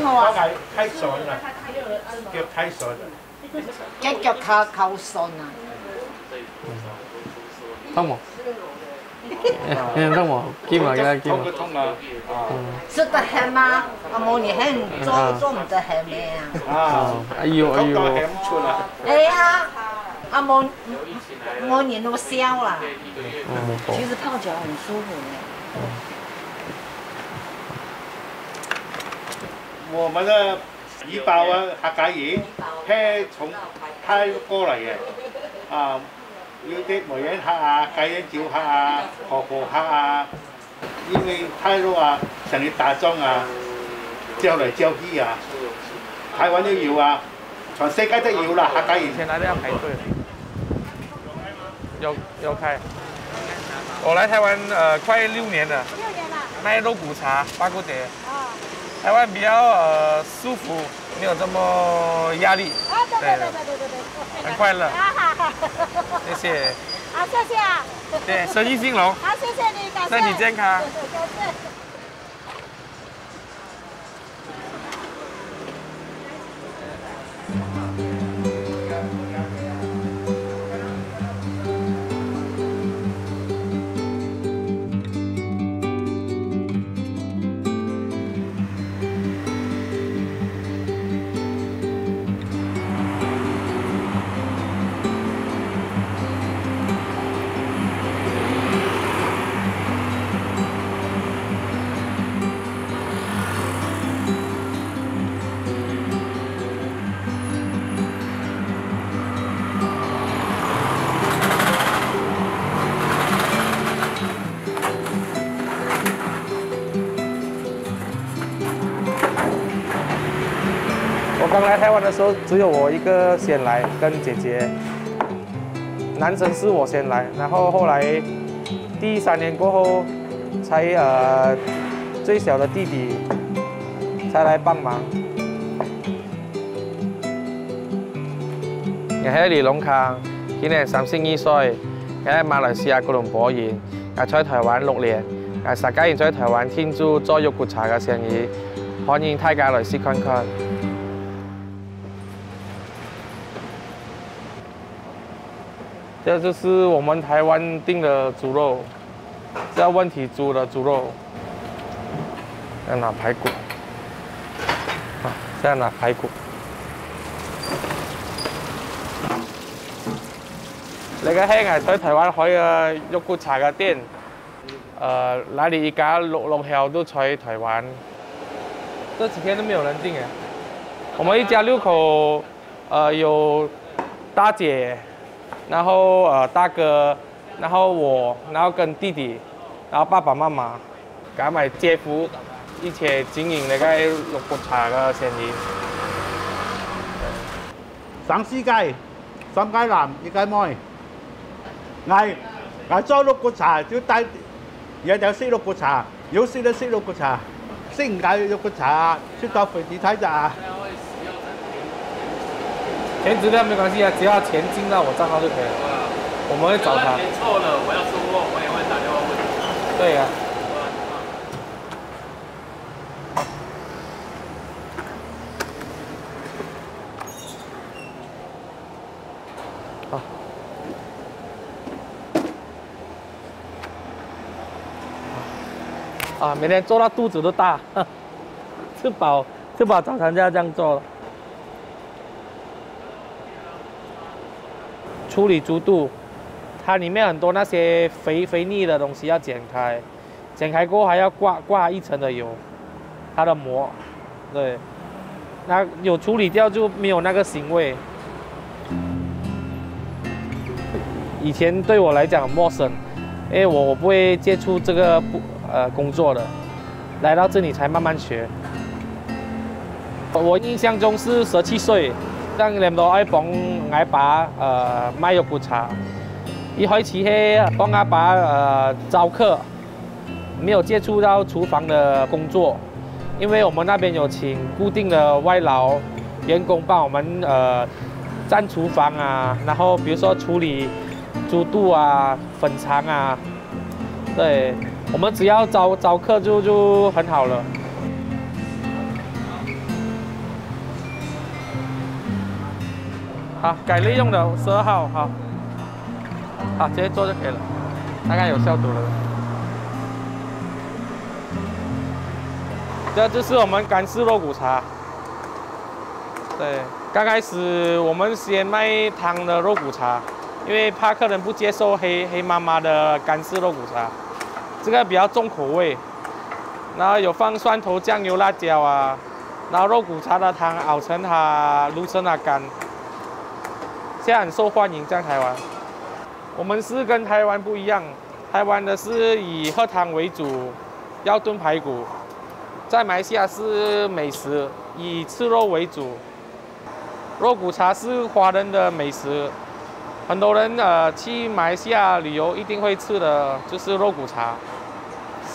我太順啦，腳太順啦，隻腳靠順啊！痛冇？痛冇？肩埋嘅肩。痛啦，食得鹹嗎？阿冇你鹹做唔得鹹咩啊？啊！哎呦哎呦！鹹出啦。哎呀，阿冇我你都燒啦。其實泡腳很舒服呢。我們的怡保啊客家人係從泰國過嚟嘅，啊，有啲梅園客啊、嘉應酒客啊、河婆客啊，因為泰國啊成日打仗啊，招來招去啊，台灣都有啊，全世界都有啦，客家人。以前來都要排隊。有開。我來台灣快6年了。6年了。賣肉骨茶、巴骨碟。台灣比較舒服，沒有這麼壓力。對，很快樂。謝謝。好，謝謝啊。對，生意興隆。好，謝謝你，感謝。身體健康。感謝。我剛來台灣的時候，只有我一個先來，跟姐姐。男生是我先來，然後後來第3年過後，才最小的弟弟才來幫忙。我係李龍康，今年32歲，我喺馬來西亞吉隆坡人，我在台灣6年，我10幾年在台灣天珠做肉骨茶嘅生意，歡迎大家來試看看。這就是我們台灣訂的豬肉，這問題豬的豬肉。再拿排骨，再拿排骨。那個係我在台灣開個肉骨茶嘅店，哪裡一家六條都在台灣，這幾天都沒有人訂誒。我們一家6口，有大姐。然後大哥，然後我，然後跟弟弟，然後爸爸媽媽，加埋姐夫一起經營那個肉骨茶嘅生意。省4街，3街南，1街妹。我做肉骨茶，就帶有條識肉骨茶，有識得識肉骨茶，識唔解肉骨茶，出到肥地睇咋？填資料沒關係啊，只要錢進到我賬號就可以了。我們會找他。填錯了，我要出貨，我也會打電話問你。對呀。好。每天做到肚子都大，吃飽早餐就要這樣做了。處理豬肚，它裡面很多那些肥膩的東西要剪開，剪開過後還要掛一層的油，它的膜，對，那有處理掉就沒有那個腥味。以前對我來講很陌生，因為我不會接觸這個工作的，來到這裡才慢慢學。我印象中是17歲。當年都愛幫阿爸賣肉骨茶，一開始係幫阿爸招客，沒有接觸到廚房的工作，因為我們那邊有請固定的外勞員工幫我們站廚房啊，然後比如說處理豬肚啊、粉腸啊，對，我們只要招客就很好了。好，改利用的12号，好，好，直接做就可以了，大概有消毒了。这就是我们干式肉骨茶。对，刚开始我们先卖汤的肉骨茶，因为怕客人不接受黑麻麻的干式肉骨茶，这个比较重口味，然后有放蒜头、酱油、辣椒啊，然后肉骨茶的汤熬成它卤成它干，现在很受欢迎在台湾。我们是跟台湾不一样，台湾的是以喝汤为主，要炖排骨。在马来西亚是美食，以吃肉为主。肉骨茶是华人的美食，很多人去马来西亚旅游一定会吃的就是肉骨茶。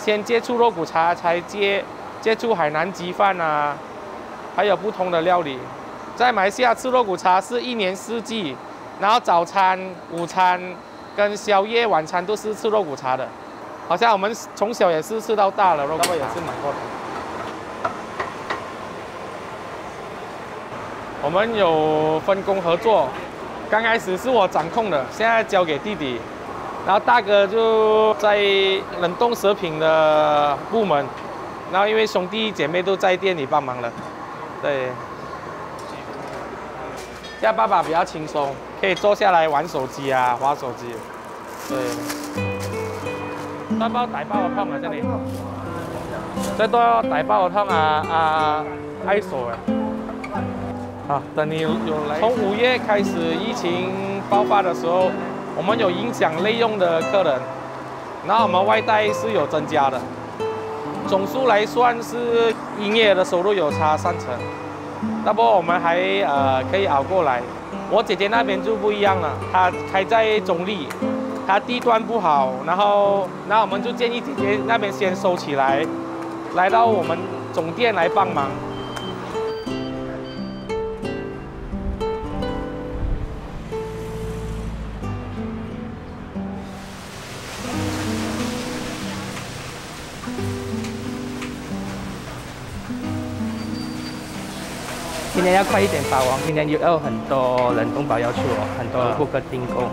先接触肉骨茶，才接触海南鸡饭啊，还有不同的料理。在马来西亚吃肉骨茶是一年四季，然后早餐、午餐跟宵夜、晚餐都是吃肉骨茶的。好像我们从小也是吃到大了，肉骨茶也是蛮过的。我们有分工合作，刚开始是我掌控的，现在交给弟弟，然后大哥就在冷冻食品的部门，然后因为兄弟姐妹都在店里帮忙了，对。现在爸爸比较轻松，可以坐下来玩手机啊，滑手机。对。多包大包嘅湯啊，真係，再多大包嘅湯啊，ISO 嘅。好，等你有来。从5月开始，疫情爆发的时候，我们有影响内用的客人，然后我们外带是有增加的。总数来算是营业的收入有差3成，那不我们还可以熬过来。我姐姐那边就不一样了，她开在中立，她地段不好，然后我们就建议姐姐那边先收起来，来到我们总店来帮忙。今天要快一点包哦，今天有很多冷冻包要出哦，很多顾客订购。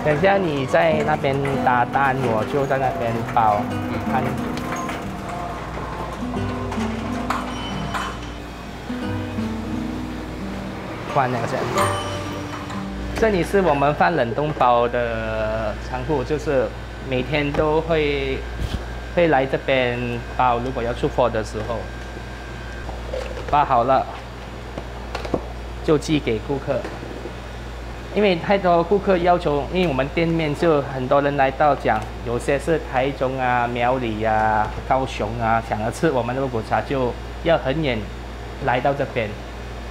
等下你在那边打单，我就在那边包。看。换那个先。这里是我们放冷冻包的仓库，就是每天都会来这边包，如果要出货的时候，包好了就寄给顾客。因为太多顾客要求，因为我们店面就很多人来到讲，有些是台中啊、苗栗啊、高雄啊，想要吃我们的肉骨茶，就要很远来到这边。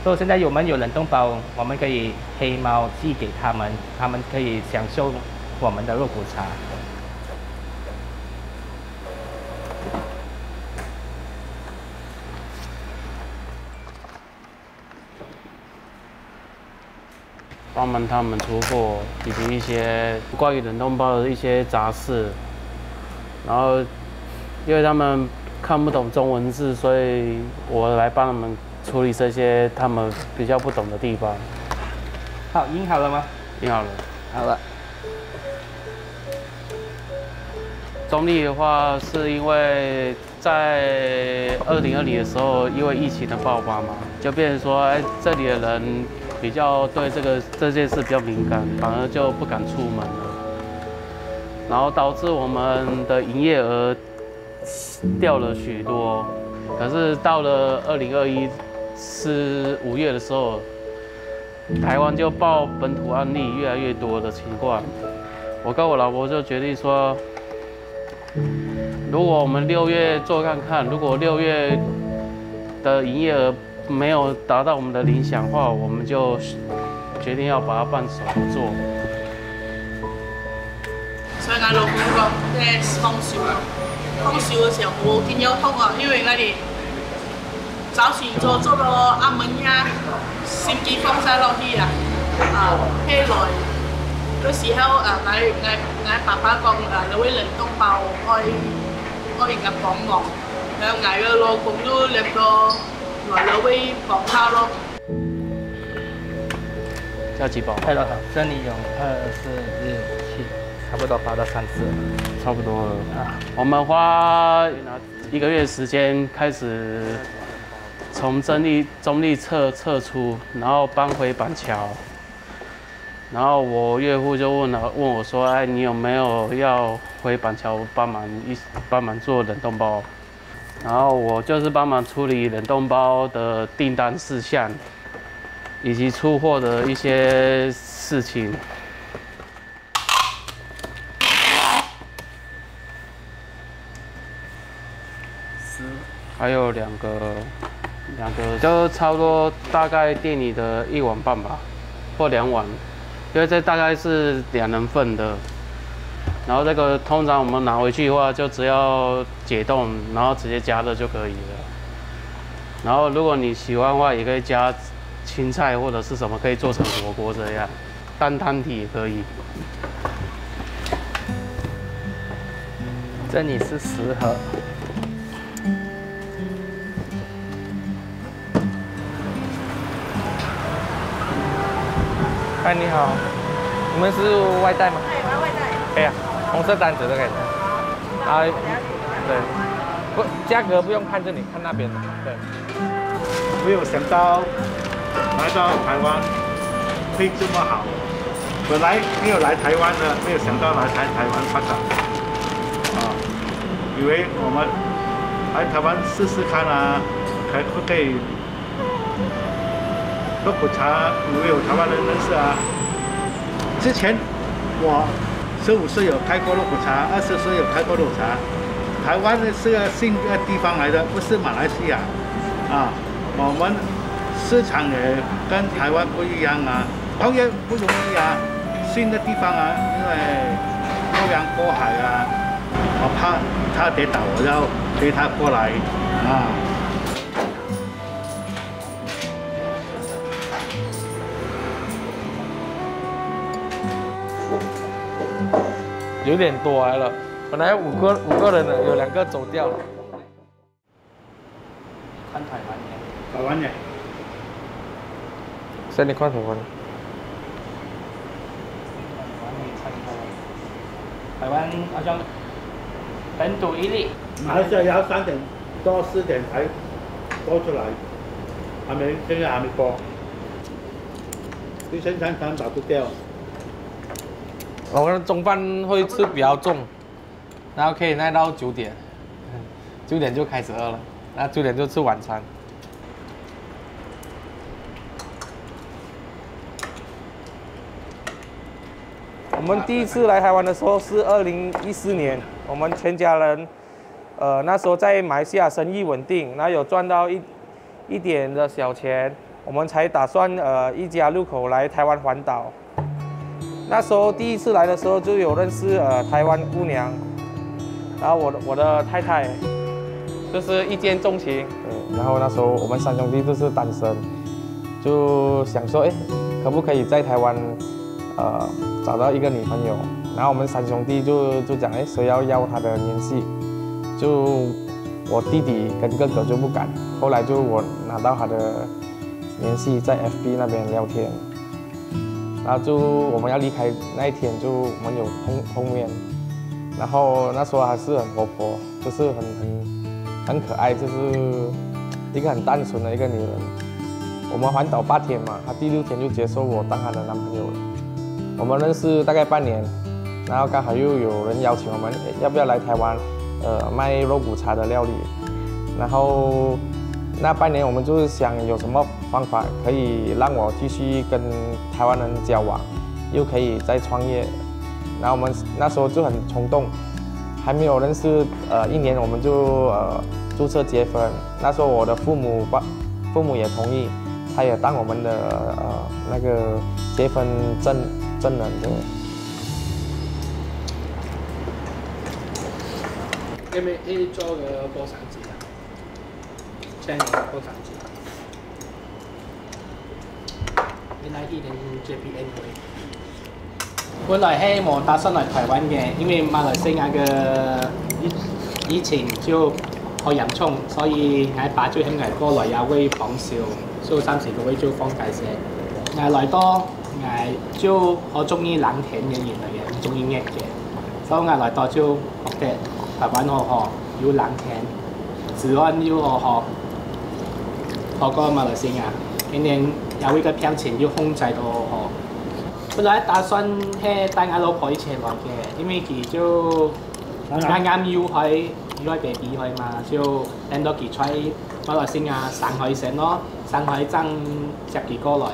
所以现在我们有冷冻包，我们可以黑猫寄给他们，他们可以享受我们的肉骨茶。帮忙他们出货，以及一些关于冷冻包的一些杂事。然后，因为他们看不懂中文字，所以我来帮他们处理这些他们比较不懂的地方。好，印好了吗？印好了。好了。中立的话，是因为在2020的时候，因为疫情的爆发嘛，就变成说，这里的人比较对这件事比较敏感，反而就不敢出门了，然后导致我们的营业额掉了许多。可是到了2021是5月的时候，台湾就报本土案例越来越多的情况，我跟我老婆就决定说，如果我们6月做看看，如果6月的营业额没有达到我们的理想的话，我们就决定要把它办手做。所以我老公講，即係放少嘅時候冇見有通啊，因為我哋早前做到阿門呀，先機放晒落去啊，起來嗰時候我爸爸講你會冷凍包我人家幫忙，然後我嘅老公都練到。来了位放炮咯。叫几包？太多了，这里有2、4、6、7，差不多8到3次，差不多了啊。我们花1个月时间开始从中立撤出，然后搬回板桥。然后我岳父就问我说：“哎，你有没有要回板桥帮忙做冷冻包？”然后我就是帮忙处理冷冻包的订单事项，以及出货的一些事情。还有两个，就差不多大概店里的1碗半吧，或2碗，因为这大概是2人份的。然后这个通常我们拿回去的话，就只要解冻，然后直接加热就可以了。然后如果你喜欢的话，也可以加青菜或者是什么，可以做成火锅这样，蛋汤体也可以。这里是10盒。嗨，你好，你们是外带吗？对，外带。可以啊，红色单子都可以的。啊，对，不，价格不用看这里，看那边的。对。没有想到来到台湾会这么好，本来没有来台湾的，没有想到来台湾发展，以为我们来台湾试试看啊，可以肉骨茶有没有台湾人认识啊？之前我15岁有开过肉骨茶，20岁有开过肉骨茶。台湾是个新的地方来的，不是马来西亚啊。我们市场也跟台湾不一样啊，同样不容易啊。新的地方啊，因为漂洋过海啊，我怕他跌倒，我要推他过来啊。有点多来了，本来五个人的，有2个走掉了。看台湾嘅，台湾嘅。先你看台湾。台湾好像本土1例。马来西亚要3点多4点才播出来，现在还没播，第3餐跑不掉。我们中饭会吃比较重，然后可以耐到9点，9点就开始饿了，那9点就吃晚餐。我们第一次来台湾的时候是2014年，我们全家人，那时候在马来西亚生意稳定，然后有赚到一点的小钱，我们才打算一家6口来台湾环岛。那时候第一次来的时候就有认识台湾姑娘，然后我的太太就是一见钟情，然后那时候我们3兄弟都是单身，就想说可不可以在台湾找到一个女朋友，然后我们3兄弟就讲谁要他的联系，就我弟弟跟哥哥就不敢，后来就我拿到他的联系，在 FB 那边聊天。然后就我们要离开那一天，就我们有碰面，然后那时候还是很活泼，就是很可爱，就是一个很单纯的一个女人。我们环岛8天嘛，她第6天就接受我当她的男朋友了。我们认识大概半年，然后刚好又有人邀请我们，要不要来台湾，卖肉骨茶的料理。然后那半年我们就是想有什么方法可以让我继续跟台湾人交往，又可以再创业。然后我们那时候就很冲动，还没有认识1年我们就注册结婚。那时候我的父母也同意，他也当我们的那个结婚证人的。因為呢做嘅過程節啊，即係過程節。你來一年 JPN 會。本來希望打算嚟台灣嘅，因為馬來西亞嘅疫情就好嚴重，所以我爸就喺我過來也會放燒，所以暫時佢會就放解釋。我來多我就好中意冷天嘅人嚟嘅，唔中意熱嘅，所以我來多就覺得台灣好有冷天，治安又好過馬來西亞，今年有一個病情要控制到好。本來打算係帶我老婆一齊來嘅，因為佢就啱要去 baby 去嘛，就令到佢喺馬來西亞上海先咯，上海爭接佢過來。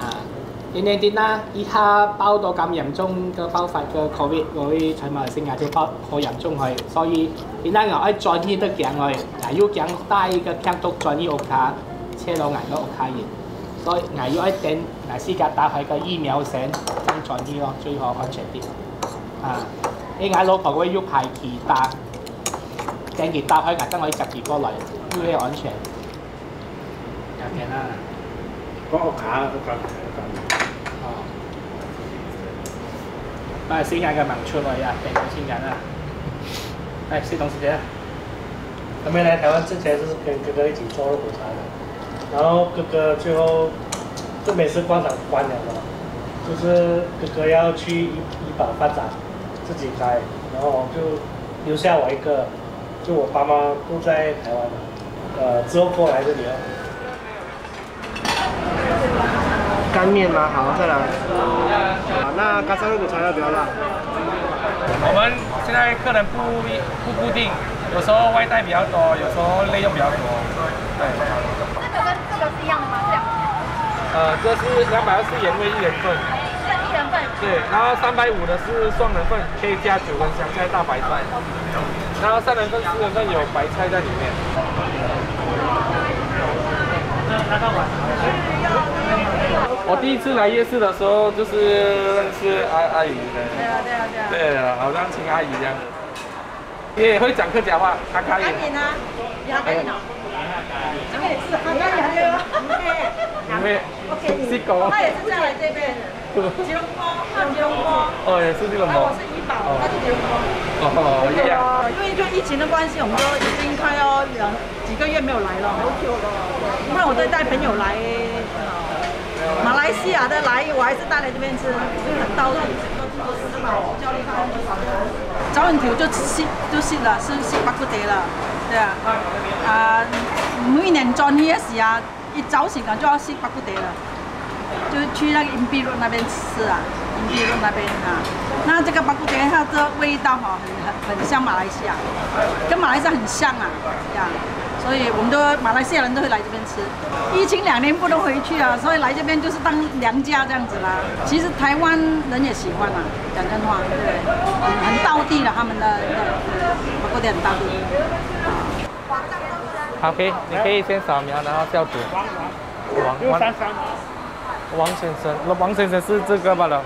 啊，因為點啦？依家爆到咁嚴重嘅爆發嘅 Covid， 我喺馬來西亞就爆好嚴重去，所以點解我愛轉移得驚我，要驚帶個病毒轉移屋企，車到我個屋企人，所以我要一定我私家打開個疫苗先，咁轉移咯，最好安全啲。啊，因為我老婆會要排期打。等佢打開，等我接佢過來，會安全。有嘅啦。個屋企哦。馬來西亞嘅民出來呀，病毒性感染。哎，吃東西啊！他们来台灣之前就是跟哥哥一起做肉骨茶的，然後哥哥最後就美食廣場關了嘛，就是哥哥要去怡保發展，自己開，然後就留下我一個。就我爸媽都在台灣嘛，之後過來這裡了。乾麵嗎？好，再來。好，那咖喱肉骨茶要不要辣？我們現在客人不固定，有時候外帶比較多，有時候內用比較多。對。這個跟這個是一樣的嗎？這是220原味1人份。1人份。對，然後350的是雙人份，可以加9根香菜大白菜。然後3人份、4人份有白菜在裡面。我第一次來夜市的時候，就是認識阿姨的。對啊，好像親阿姨這樣。也會講客家話，哈卡語。啊，哈卡語呢？這邊也是哈卡語嗎？因為是狗。他也是這樣來這邊的。吉隆坡，他吉隆坡。哦，也是吉隆坡。我是怡保，他是吉隆坡。哦，一樣。因為就疫情的關係，我們都已經快要幾個月沒有來了。不然我都帶朋友來，馬來西亞的來，我還是帶來這邊吃，很道地。早上條就食了，食白骨地了，對啊。每年轉呢時啊，一早醒了就要吃白骨地了。就去那個銀幣路那邊吃啊，銀幣路那邊啊。那這個巴古店它的味道哈，很像馬來西亞，跟馬來西亞很像啊，這樣。所以我們都馬來西亞人都會來這邊吃。疫情2年不能回去啊，所以來這邊就是當娘家這樣子啦。其實台灣人也喜歡啊，講真話，對，很道地了，他們的巴古店很道地。OK， 你可以先掃描，然後消毒。王先生，王先生是這個罷了。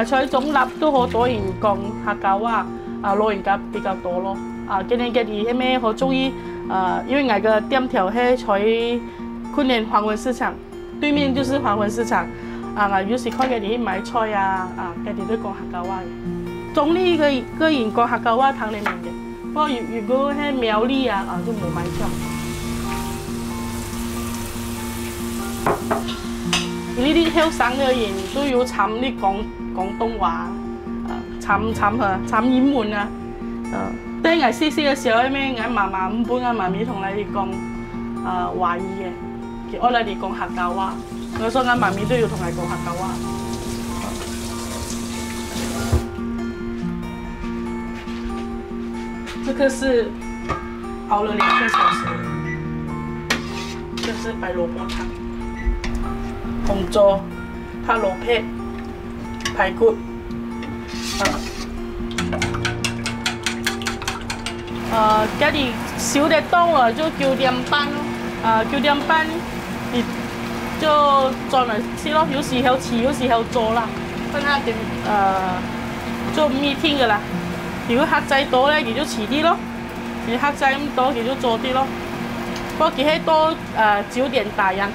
在總立都好多人講客家話，老人家比較多咯。今年佢哋咩好中意因為我個店頭係在昆連黃文市場，對面就是黃文市場。我有時看佢哋去買菜佢哋都講客家話嘅。總理個人講客家話聽你明嘅，不過如果係苗栗就冇買唱。呢啲後生嘅人都要參啲廣東話，參英文啊。當我細細嘅時候，咩我嫲嫲唔本媽咪同你哋講華語嘅，我哋講客家話，所以我媽咪都要同你講客家話。這個是熬了2個小時，這是白蘿蔔湯。紅椒、拍蘿蔔、排骨，家裡少啲多就叫點班咯，叫點班，就裝嚟試咯，有時候遲，有時候早啦，分下點做 meeting 噶啦。如果客仔多咧，佢就遲啲咯；如果客仔唔多，佢就早啲咯。不過佢係多9點打烊。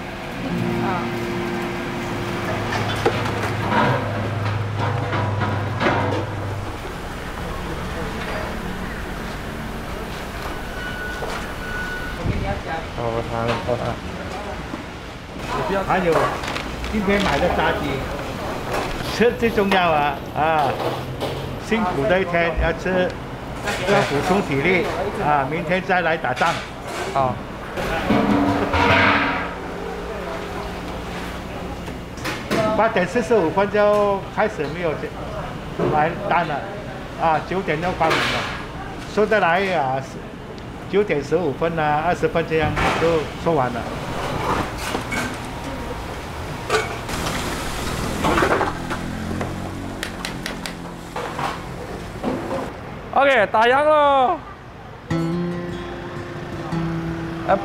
还有今天买的炸鸡，吃最重要啊！辛苦的一天要吃，要补充体力啊！明天再来打仗。好。8点45分就开始没有买单了，9点就关门了。收得来9点15分20分这样就收完了。OK， 打烊喽。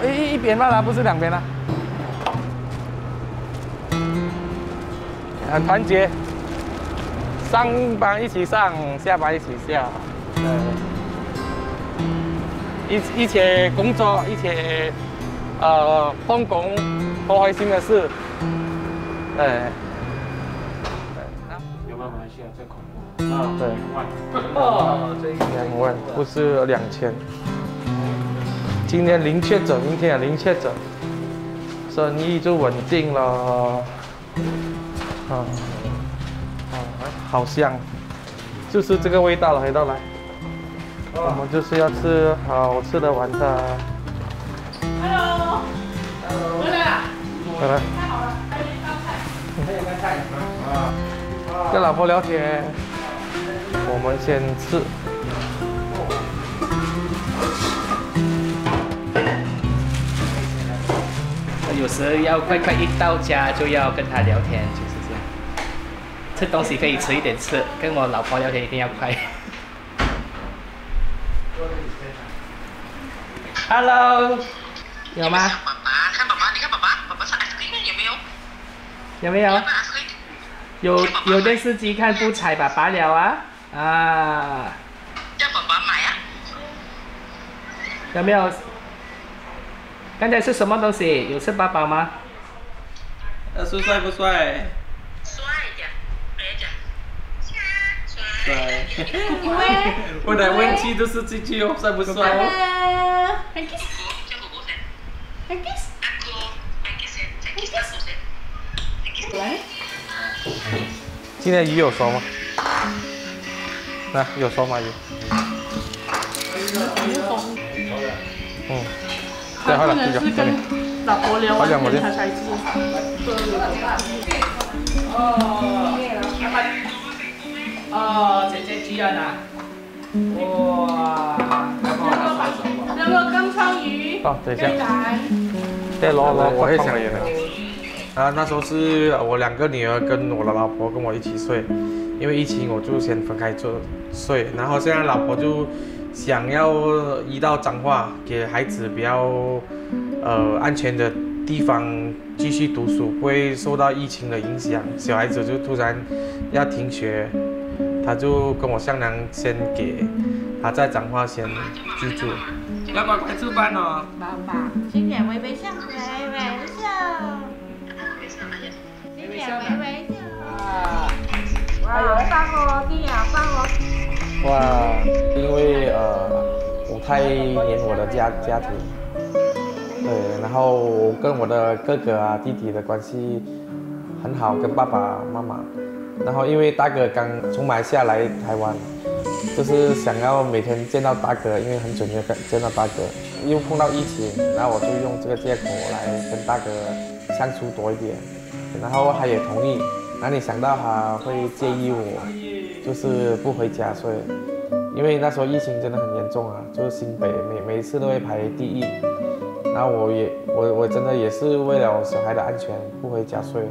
一边吧，不是2边啦。很团结，上班一起上，下班一起下。一起工作，一起放工，做开心的事。有没有马来西亚最恐怖？对，2万，不是2000。今天0确诊，明天也0确诊，生意就稳定了。好香，就是这个味道了，回到来。我们就是要吃好吃的晚餐。Hello， 回来了。回来。太好了，还有一道菜。还有个菜。跟老婆聊天，我们先吃。有时要快一到家就要跟他聊天，就是这样。吃东西可以迟一点吃，跟我老婆聊天一定要快。Hello， 有吗？爸爸，看爸爸，你看爸爸，爸爸吃 ice cream 有没有？有没有？有电视机看不睬爸爸了啊！叫爸爸买啊！有没有？刚才是什么东西？有吃爸爸吗？是帅不帅？帅的，帅。我的问题都是这句哦，帅不帅？叫哥哥先。今天鱼有熟吗？有熟吗鱼？对，好了，是跟老婆聊完天他才吃。姐姐居然啊！哇！那个钢枪鱼。等一下。对，我也想演了。那时候是我2个女儿跟我的老婆跟我一起睡，因为疫情我就先分开睡，然后现在老婆就想要移到彰化，给孩子比较安全的地方继续读书，不会受到疫情的影响。小孩子就突然要停学，他就跟我商量，先给他在彰化先居住。要乖乖吃饭哦。爸爸，新年微微笑，微微笑，新年微微笑。哇，棒哦，弟啊，棒哦。哇，因为我太黏我的家庭，对，然后跟我的哥哥弟弟的关系很好，跟爸爸妈妈，然后因为大哥刚从马来西亚来台湾，就是想要每天见到大哥，因为很久没有见到大哥，又碰到疫情，然后我就用这个借口来跟大哥相处多一点，然后他也同意，哪里想到他会介意我，就是不回家睡，因为那时候疫情真的很严重就是新北每一次都会排第1，然后我真的也是为了小孩的安全不回家睡，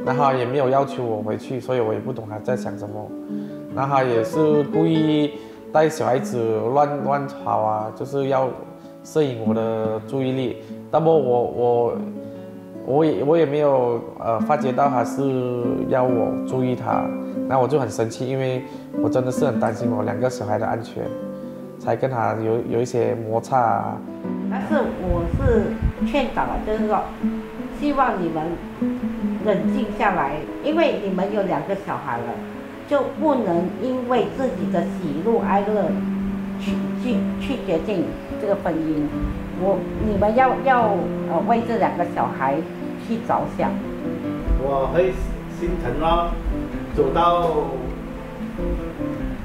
然后他也没有要求我回去，所以我也不懂他在想什么，然后他也是故意带小孩子乱跑就是要摄引我的注意力，那么我我也没有发觉到他是要我注意他，那我就很生气，因为我真的是很担心我2个小孩的安全，才跟他有一些摩擦啊。但是我是劝导了，就是说，希望你们冷静下来，因为你们有2个小孩了，就不能因为自己的喜怒哀乐去决定这个婚姻。你们要为这2个小孩去着想。我会心疼咯，走到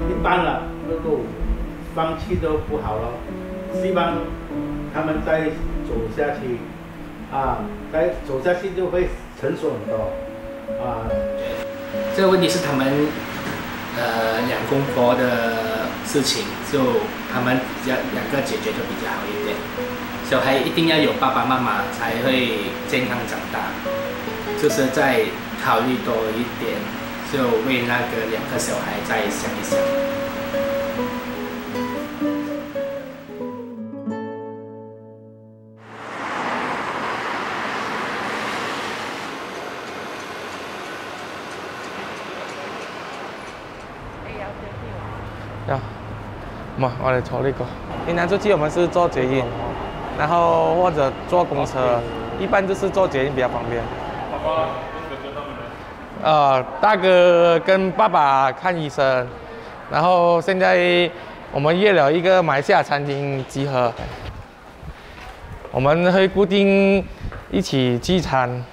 一半了，路放弃都不好了，希望他们再走下去，再走下去就会成熟很多，这个问题是他们2公婆的事情，就他们2个解决就比较好一点。小孩一定要有爸爸妈妈才会健康长大，就是再考虑多一点，就为那个2个小孩再想一想。我来抽那个。平常出去我们是坐捷运，然后或者坐公车，一般就是坐捷运比较方便。大哥跟爸爸看医生，然后现在我们约了一个马来西亚餐厅集合，我们会固定一起聚餐。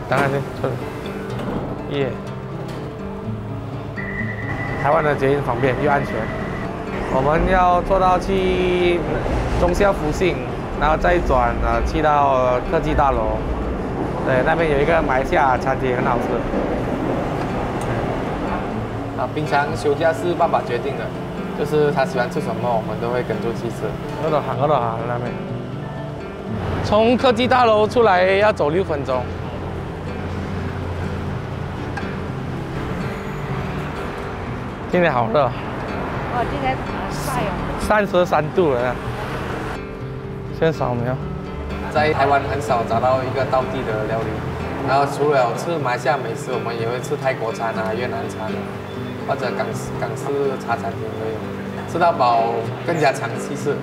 当然是，耶！台湾的捷运方便又安全。我们要坐到去忠孝复兴，然后再转去到科技大楼。对，那边有一个马来西亚餐厅很好吃。平常休假是爸爸决定的，就是他喜欢吃什么，我们都会跟着去吃。我都行那边。从科技大楼出来要走6分钟。今天好热。今天晒哦。33度了。现在扫没有？在台湾很少找到一个道地的料理，然后除了吃马来西亚美食，我们也会吃泰国餐越南餐或者港式茶餐厅都有。吃到饱更加常去吃，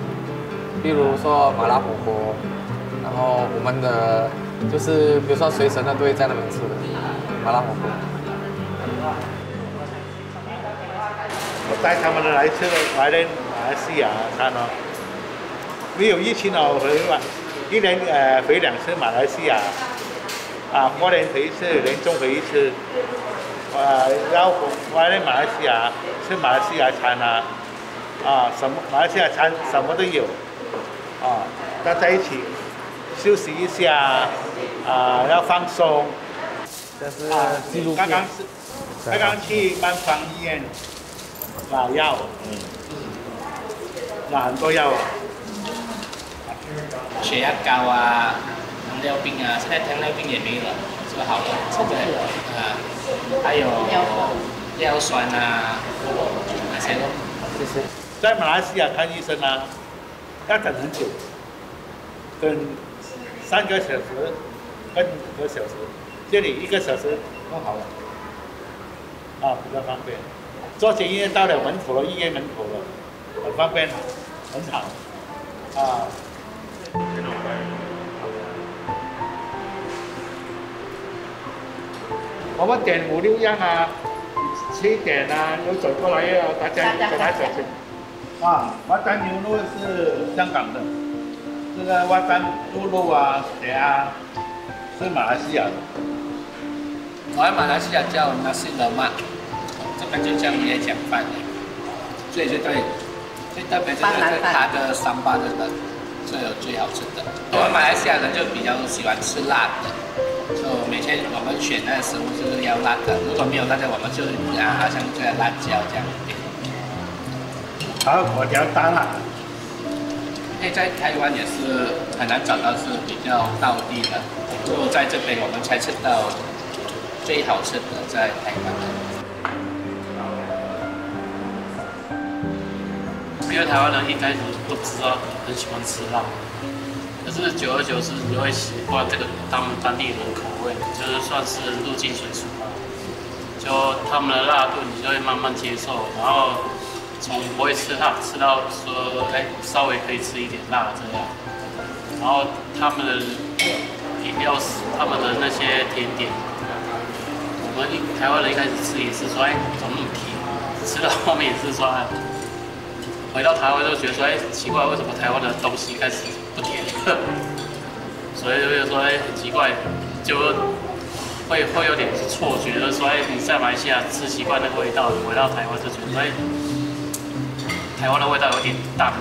比如说麻辣火锅，然后我们的就是比如说随神的都会在那边吃的麻辣火锅。我带他们来马来西亚餐哦，没有疫情哦，1年回2次马来西亚，过年回1次，年终回1次，然后回来马来西亚吃马来西亚餐什么马来西亚餐什么都有，大家在一起休息一下，要放松。这是纪录片。刚刚去曼芳医院。拿药，拿很多药血压高糖尿病现在糖尿病也没了，这个好了。现在还有尿酸那些咯。谢谢。在马来西亚看医生要等很久，等3个小时跟5个小时，这里1个小时就好了，比较方便。坐捷运到了门口了，医院门口了，很方便，很好，我们点5、6样7点又走过来大家走来走去。蛙蛋牛肉是香港的，这个蛙蛋猪肉血是马来西亚的。我在马来西亚叫nasi lemak。这边就叫椰浆饭，最特别就是它的三巴的最好吃的。我们马来西亚人就比较喜欢吃辣的，就每天我们选那个食物就是要辣的，如果没有辣的，我们就好像这个辣椒这样。还有果条蛋啊。因为在台湾也是很难找到是比较道地的，就在这边我们才吃到最好吃的在台湾。因为台湾人一开始都知道很喜欢吃辣，可是久而久之你就会习惯这个他们当地人的口味，就是算是入境随俗吧。就他们的辣度你就会慢慢接受，然后从不会吃辣吃到说稍微可以吃一点辣这样。然后他们的饮料、他们的那些甜点，我们台湾人一开始吃也是说怎么那么甜，吃到后面也是说回到台湾就觉得说，奇怪，为什么台湾的东西开始不甜了？所以就说，很奇怪，就会有点错觉，就是说，你在马来西亚吃习惯那个味道，你回到台湾就觉得，台湾的味道有点淡了。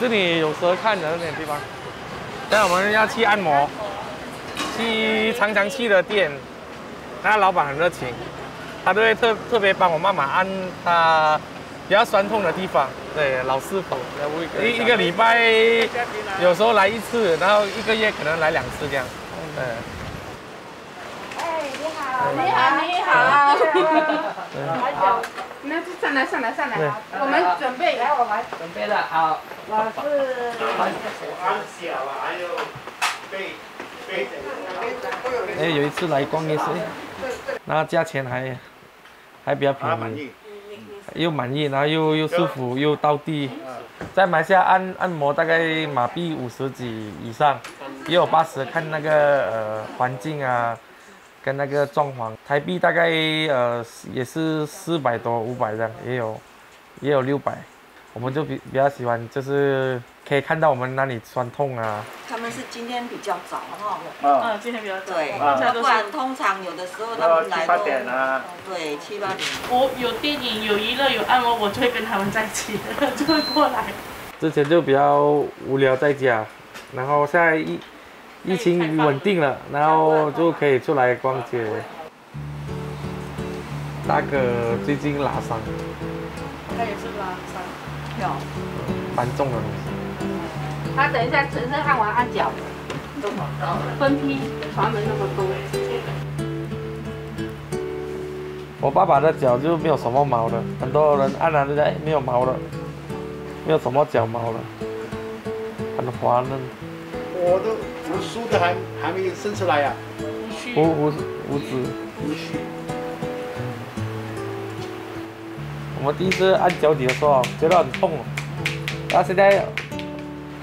这里有蛇看的那点地方。现在我们要去按摩，去常常去的店，那老板很热情，他都会特别帮我妈妈按她比较酸痛的地方。对，老师傅，一个礼拜有时候来1次，然后1个月可能来2次这样。你好。好，那就上来，我们准备，来，我们准备了，好。我是。有一次来逛夜市，然后价钱还比较便宜，又满意，然后又舒服又到地。在马来西亚按摩大概马币50几以上，也有80，看那个环境啊。跟那个装潢，台币大概也是400多500这样，也有600，我们就比较喜欢，就是可以看到我们哪里酸痛啊。他们是今天比较早哈，今天比较早，对，不然通常有的时候他们来都7、8点啊，对7、8点。我有电影、有娱乐、有按摩，我就会跟他们在一起，就会过来。之前就比较无聊在家，然后现在疫情稳定了，然后就可以出来逛街。大哥最近拉伤，他也是拉伤，有，蛮重的东西。他等一下全身按完按脚，分批传门那么多。我爸爸的脚就没有什么毛的，很多人按了就讲没有毛了，没有什么脚毛了，很滑嫩。我都胡须都还没有生出来呀、胡子。我们第一次按脚底的时候觉得很痛，然后现在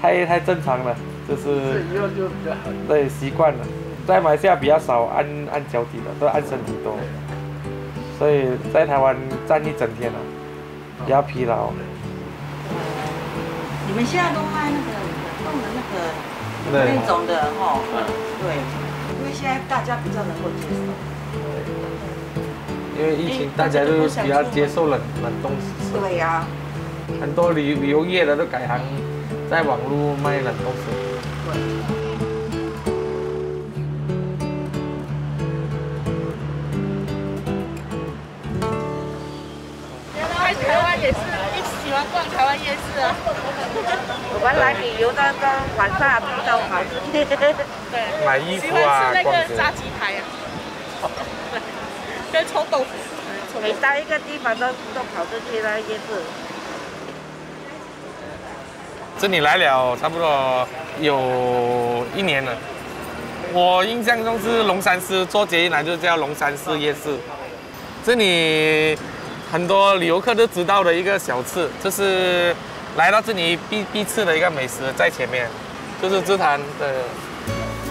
太正常了，就是就比较好。对，习惯了。在马来西亚比较少按脚底的，都按身体多，所以在台湾站一整天了，比较疲劳。你们现在都卖那个弄的那种的哈，对，因为现在大家比较能够接受。因为疫情，大家都比较接受冷冻食品。对呀。很多旅游业的都改行在网络卖冷冻食品。对。台湾也是喜欢逛台湾夜市啊。我们来旅游的都晚上比较好。对。买衣服啊，喜欢吃那个炸鸡排啊。跟臭豆腐。每到一个地方都跑出去了夜市。这里来了差不多有1年了。我印象中是龙山寺，坐捷运来就叫龙山寺夜市。这里很多旅游客都知道的一个小吃，这是来到这里必吃的一个美食，在前面就是芝坛的。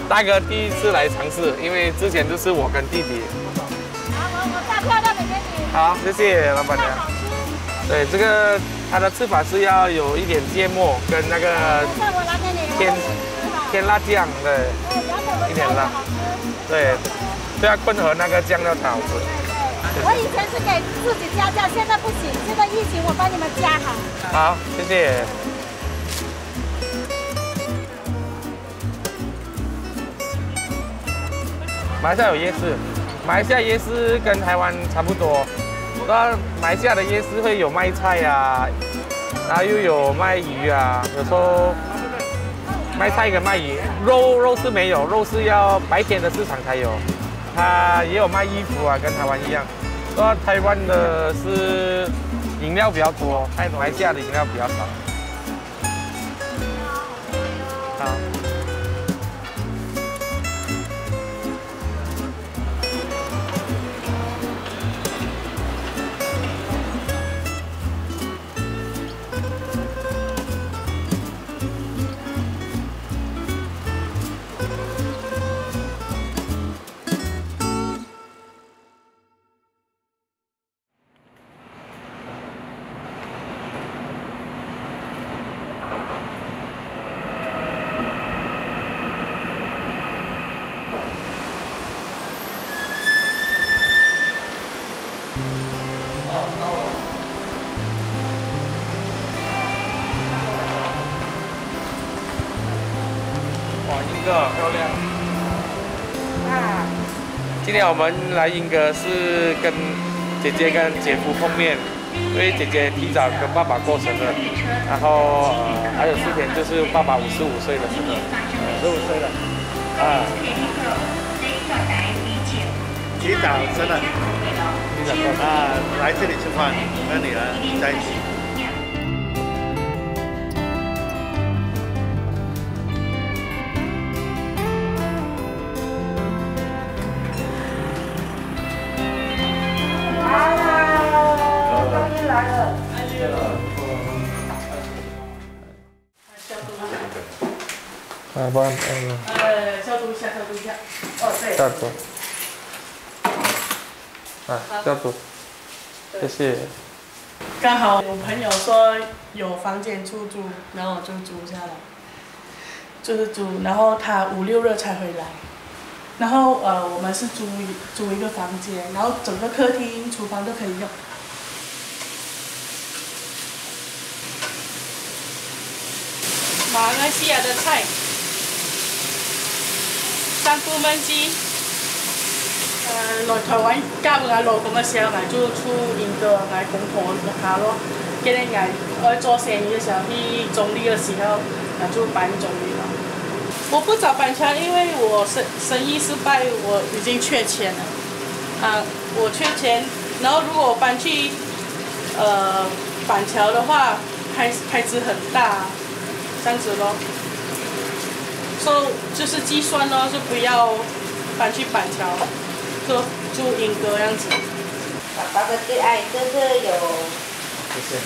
大哥第一次来尝试，因为之前就是我跟弟弟。好，我炸漂亮的给你。好，谢谢老板娘。对，这个它的吃法是要有一点芥末跟那个甜辣酱，对，一点辣，对，都要混合那个酱料才好吃。我以前是给自己加酱，现在不行，现在疫情我帮你们加好。好，谢谢。马来西亚有夜市，马来西亚夜市跟台湾差不多。那马来西亚的夜市会有卖菜呀，然后又有卖鱼啊，有时候卖菜跟卖鱼，肉是没有，肉是要白天的市场才有。它也有卖衣服啊，跟台湾一样。那台湾的是饮料比较多，马来西亚的饮料比较少。好。英哥漂亮。今天我们来英哥是跟姐姐跟姐夫碰面，因为姐姐提早跟爸爸过生日，然后还有4天就是爸爸55岁的生日，55岁了。提早生日，来这里吃饭，跟女儿在一起。帮消毒一下，消毒一下。哦，对。消毒。消毒。谢谢。刚好我朋友说有房间出租，然后我就租下来，就是租，然后他5、6日才回来。然后我们是租一个房间，然后整个客厅、厨房都可以用。马来西亚的菜。3部焖雞，來台灣交嗌勞動嘅時候，嗌就出英國嗌公婆學下咯。跟住嗌我做生意嘅時候，去中立嘅時候，嗌就搬中立了。我不找板橋，因為我生意失敗，我已經缺錢了。我缺錢，然後如果我搬去板橋的話，開支很大，這樣子咯。就是計算咯，就不要搬去板橋，就住英哥這樣子。爸爸的最愛就是有，謝謝。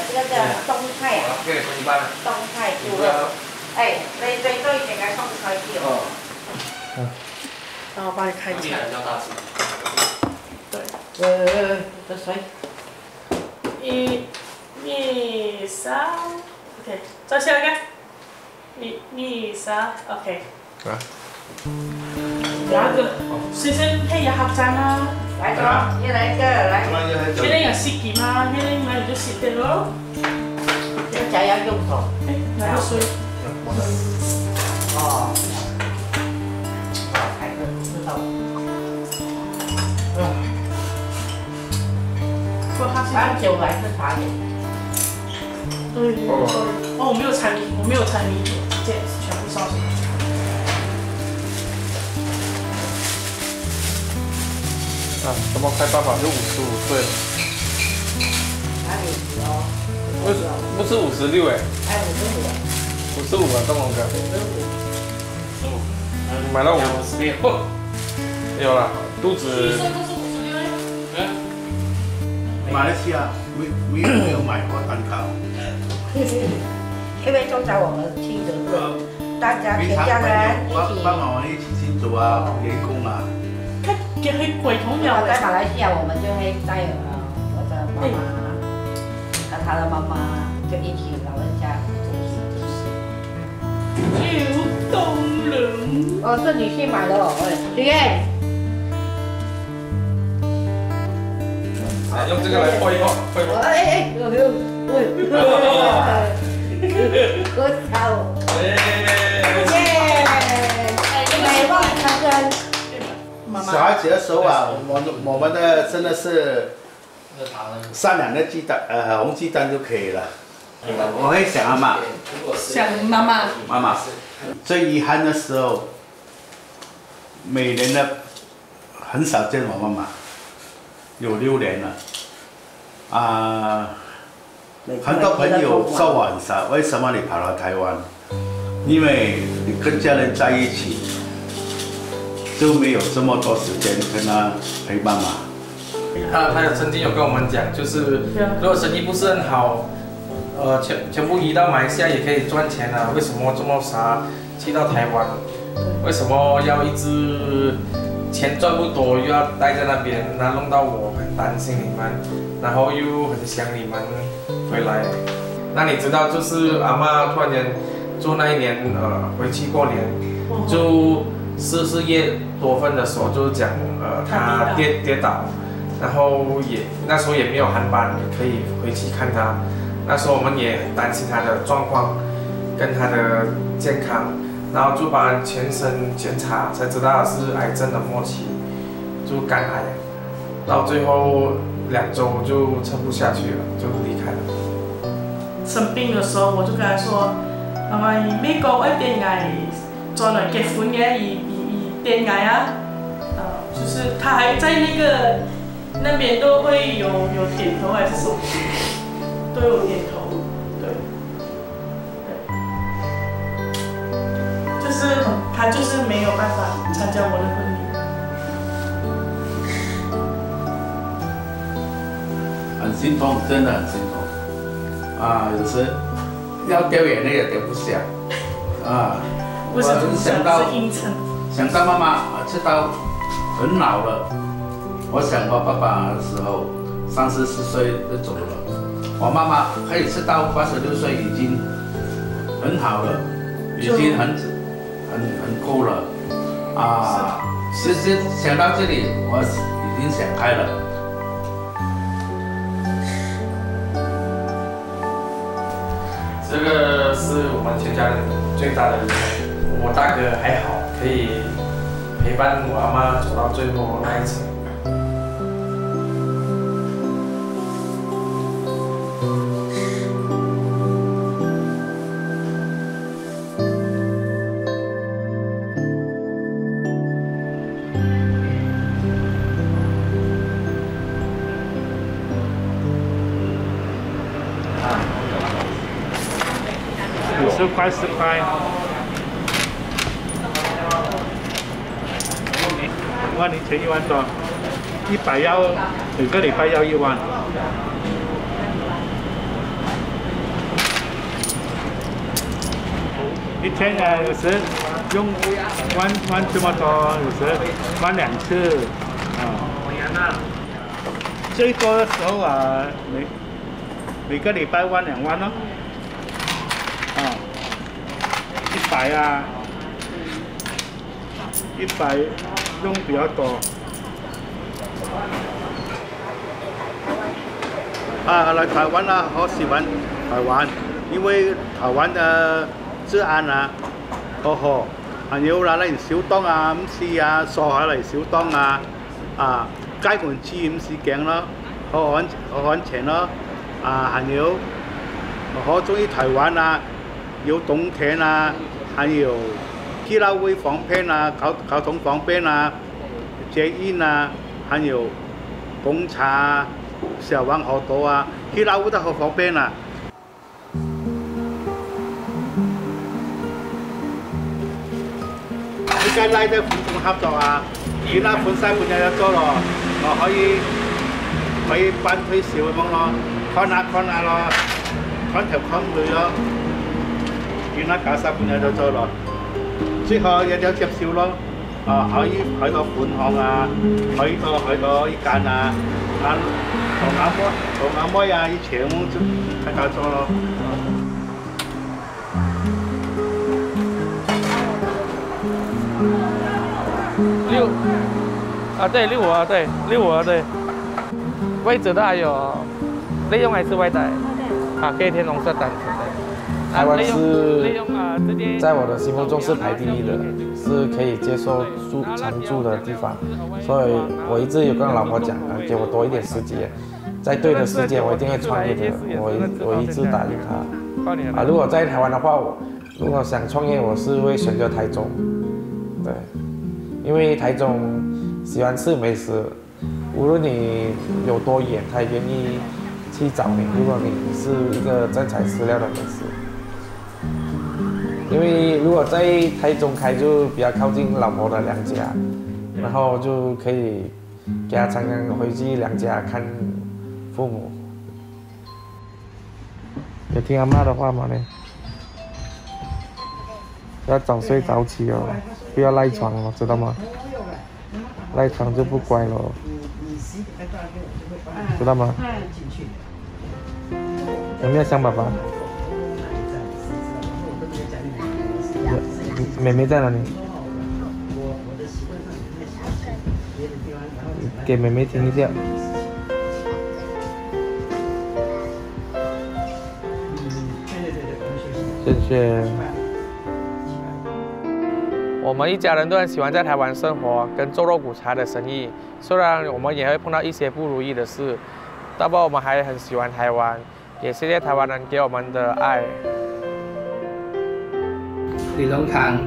這個叫冬菜啊。給你分一半。冬菜豬肉。哎，最多一點來冬菜豬肉。然後我幫你開起來。對。這水。1、2、3 ，OK， 再下一個。1、2、3 ，OK。哪個？先生配合餐啊！來個，一來一個，來。現在有濕機嗎？現在買就濕的咯。現在要用手。拿個水。哦。還是知道。把酒來是茶點。对，哦，我没有掺米，直接全部烧进去。怎么快爸爸就55岁了？哪里哦？不是56哎。哎55啊，东龙哥。买到56。有了，肚子。买马来西亚没有买过蛋糕。因为通常我们去的是大家全家人一起，爸爸妈妈一起庆祝啊，员工啊。佢去櫃桶有在馬來西亞，我們就會帶我的媽媽和她的媽媽就一起老人家有動人。哦，是你去買的哦，徐燕。用这个来破一破，破一破。喝茶。美梦成真。小孩子的时候啊，我们的真的是3两个鸡蛋，红鸡蛋就可以了。我会想阿妈。想妈妈。妈妈。最遗憾的时候，每年的很少见我妈妈，有6年了。很多朋友说我很傻，为什么你跑到台湾？因为你跟家人在一起。就没有这么多时间跟他陪妈妈。他有曾经有跟我们讲，就是如果生意不是很好，全部移到马来西亚也可以赚钱啊，为什么这么傻去到台湾？为什么要一直钱赚不多又要待在那边？那弄到我很担心你们，然后又很想你们回来。那你知道，就是阿嬷突然间就那一年回去过年，就。40月多份的时候，就是讲他跌倒，然后那时候也没有航班可以回去看他，那时候我们也很担心他的状况跟他的健康，然后就把全身检查才知道是癌症的末期，就肝癌，到最后2周就撑不下去了，就离开了。生病的时候，我就跟他说，媽媽美國一定係再來結婚嘅，電癌啊，就是他還在那邊都會有點頭還是什麼，都有點頭，對，就是他就是沒有辦法參加我的婚禮。很心痛，真的很心痛。有時要掉眼淚也掉不下。我想到媽媽直到很老了，我想我爸爸的時候30、40歲就走了，我媽媽可以吃到86歲已經很好了，已經很夠了。其實想到這裡，我已經想開了。这个是我们全家人最大的遗憾。我大哥还好，可以陪伴我阿妈走到最后那一程。50塊10塊。1年前1萬多，100要每個禮拜要1萬。一天有時用1這麼多，有時1、2次。最多的時候每個禮拜1、2萬咯。100 100用比較多。來台灣啦，好喜歡台灣，因為台灣的治安啊好好，還有那啲小檔啊，唔是啊，坐下嚟小檔啊，街門處唔是驚咯，好安全咯，還有我中意台灣啊，有冬天啊，還有基拉威方便啊，交通方便啊，捷運啊，還有公車啊，小灣好多啊，基拉威都好方便啊。依家拉得款種合作啊，其他款西款有得做咯，我可以可以搬推小咁樣咯，看下咯，看條看佢咯，見啦搞3半日就做咯，最後有接少咯，可以去到款項啊，去到依間啊，做按摩啊，以前就喺度做咯。65啊，对，65啊，对。位置的还有内用还是外带？啊，可以填红色单子的。台湾是在我的心目中是排第一的，是可以接受常住的地方，所以我一直有跟老婆讲给我多一点时间，在对的时间我一定会创业的，我一直答应他。如果在台湾的话，如果想创业，我是会选择台中，对，因为台中喜欢吃美食。无论你有多远，他也愿意去找你。如果你是一个真材实料的美食，因为如果在台中开，就比较靠近老婆的娘家，然后就可以给他常常回去娘家看父母。有听阿妈的话吗呢？要早睡早起哦，不要赖床哦，知道吗？赖床就不乖了。知道吗？有没有想爸爸？妹妹在哪里？给妹妹听一下。谢谢。我们一家人都很喜欢在台湾生活，跟做肉骨茶的生意。虽然我们也会碰到一些不如意的事，但我们还很喜欢台湾，也谢谢台湾人给我们的爱。李龙堂，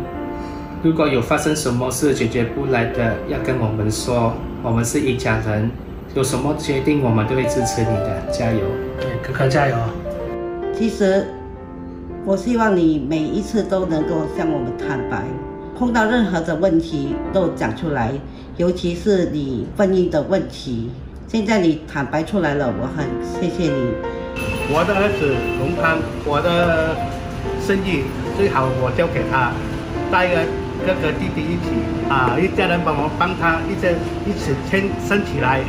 如果有发生什么事解决不来的，要跟我们说，我们是一家人，有什么决定我们都会支持你的，加油！对，哥哥加油！其实，我希望你每一次都能够向我们坦白。碰到任何的问题都讲出来，尤其是你婚姻的问题，现在你坦白出来了，我很谢谢你。我的儿子龙康，我的生意最好我交给他，带个哥哥弟弟一起一家人帮他一起撑起来。